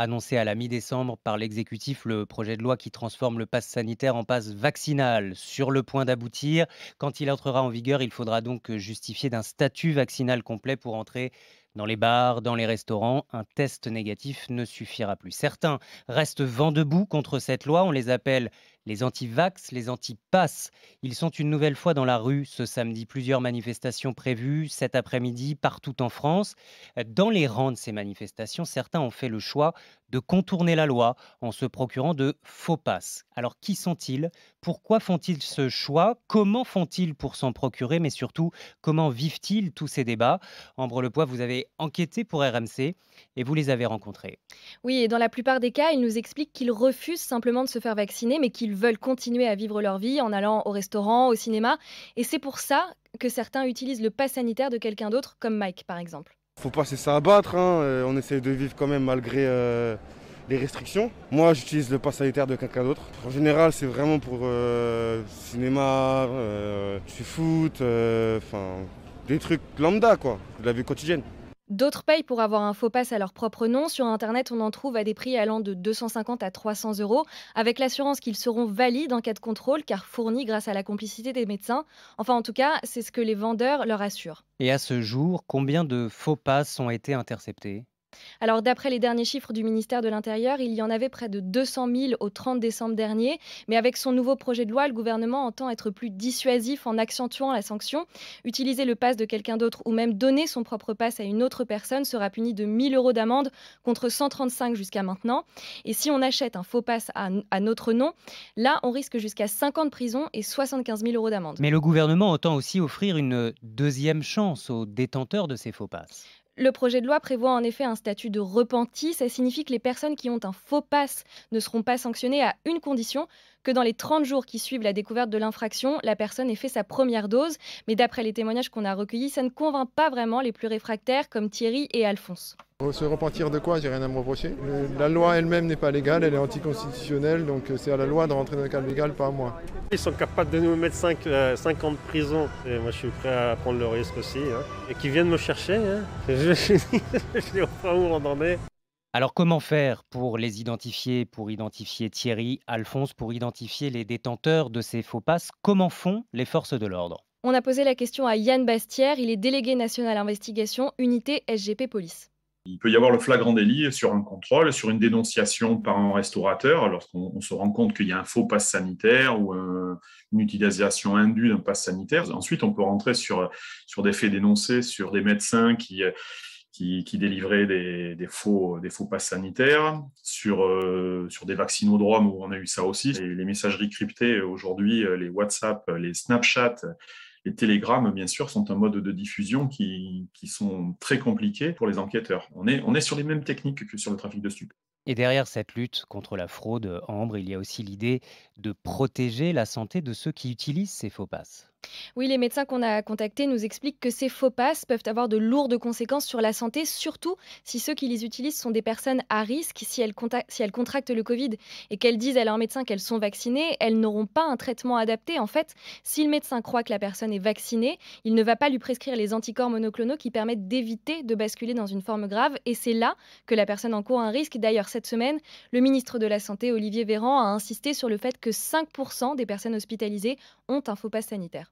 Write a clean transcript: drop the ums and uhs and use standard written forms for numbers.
Annoncé à la mi-décembre par l'exécutif, le projet de loi qui transforme le pass sanitaire en pass vaccinal, sur le point d'aboutir. Quand il entrera en vigueur, il faudra donc justifier d'un statut vaccinal complet pour entrer dans les bars, dans les restaurants. Un test négatif ne suffira plus. Certains restent vent debout contre cette loi. On les appelle les anti-vax, les anti-pass. Ils sont une nouvelle fois dans la rue ce samedi. Plusieurs manifestations prévues cet après-midi partout en France. Dans les rangs de ces manifestations, certains ont fait le choix de contourner la loi en se procurant de faux passes. Alors qui sont-ils? Pourquoi font-ils ce choix? Comment font-ils pour s'en procurer? Mais surtout, comment vivent-ils tous ces débats? Ambre Lepoix, vous avez enquêté pour RMC et vous les avez rencontrés. Oui, et dans la plupart des cas, ils nous expliquent qu'ils refusent simplement de se faire vacciner, mais qu'ils veulent continuer à vivre leur vie en allant au restaurant, au cinéma. Et c'est pour ça que certains utilisent le pass sanitaire de quelqu'un d'autre, comme Mike par exemple. Faut pas se laisser abattre, hein. On essaie de vivre quand même malgré les restrictions. Moi, j'utilise le pass sanitaire de quelqu'un d'autre. En général, c'est vraiment pour cinéma, du foot, enfin des trucs lambda quoi, de la vie quotidienne. D'autres payent pour avoir un faux pass à leur propre nom. Sur Internet, on en trouve à des prix allant de 250 à 300 euros, avec l'assurance qu'ils seront valides en cas de contrôle, car fournis grâce à la complicité des médecins. Enfin, en tout cas, c'est ce que les vendeurs leur assurent. Et à ce jour, combien de faux passes ont été interceptés? Alors, d'après les derniers chiffres du ministère de l'Intérieur, il y en avait près de 200 000 au 30 décembre dernier. Mais avec son nouveau projet de loi, le gouvernement entend être plus dissuasif en accentuant la sanction. Utiliser le pass de quelqu'un d'autre ou même donner son propre pass à une autre personne sera puni de 1 000 euros d'amende contre 135 jusqu'à maintenant. Et si on achète un faux pass à notre nom, là, on risque jusqu'à 5 ans de prison et 75 000 euros d'amende. Mais le gouvernement entend aussi offrir une deuxième chance aux détenteurs de ces faux passes. Le projet de loi prévoit en effet un statut de repenti. Ça signifie que les personnes qui ont un faux pass ne seront pas sanctionnées à une condition, que dans les 30 jours qui suivent la découverte de l'infraction, la personne ait fait sa première dose. Mais d'après les témoignages qu'on a recueillis, ça ne convainc pas vraiment les plus réfractaires comme Thierry et Alphonse. Se repentir de quoi? J'ai rien à me reprocher. La loi elle-même n'est pas légale, elle est anticonstitutionnelle, donc c'est à la loi de rentrer dans le cadre légal, pas à moi. Ils sont capables de nous mettre 5 ans de prison. Et moi, je suis prêt à prendre le risque aussi, hein. Et qu'ils viennent me chercher, hein. Je dis au point où on en est. Alors comment faire pour les identifier, pour identifier Thierry, Alphonse, pour identifier les détenteurs de ces faux passes? Comment font les forces de l'ordre? On a posé la question à Yann Bastière, il est délégué national investigation, unité SGP Police. Il peut y avoir le flagrant délit sur un contrôle, sur une dénonciation par un restaurateur, lorsqu'on se rend compte qu'il y a un faux pass sanitaire ou une utilisation indue d'un pass sanitaire. Ensuite, on peut rentrer sur des faits dénoncés, sur des médecins qui délivraient des faux passes sanitaires, sur des vaccinodromes où on a eu ça aussi. Et les messageries cryptées aujourd'hui, les WhatsApp, les Snapchat, les télégrammes, bien sûr, sont un mode de diffusion qui sont très compliqués pour les enquêteurs. On est sur les mêmes techniques que sur le trafic de stupes. Et derrière cette lutte contre la fraude, Ambre, il y a aussi l'idée de protéger la santé de ceux qui utilisent ces faux passes. Oui, les médecins qu'on a contactés nous expliquent que ces faux passes peuvent avoir de lourdes conséquences sur la santé, surtout si ceux qui les utilisent sont des personnes à risque. Si elles contractent le Covid et qu'elles disent à leur médecin qu'elles sont vaccinées, elles n'auront pas un traitement adapté. En fait, si le médecin croit que la personne est vaccinée, il ne va pas lui prescrire les anticorps monoclonaux qui permettent d'éviter de basculer dans une forme grave. Et c'est là que la personne encourt un risque. D'ailleurs, cette semaine, le ministre de la Santé, Olivier Véran, a insisté sur le fait que 5% des personnes hospitalisées ont un faux pass sanitaire.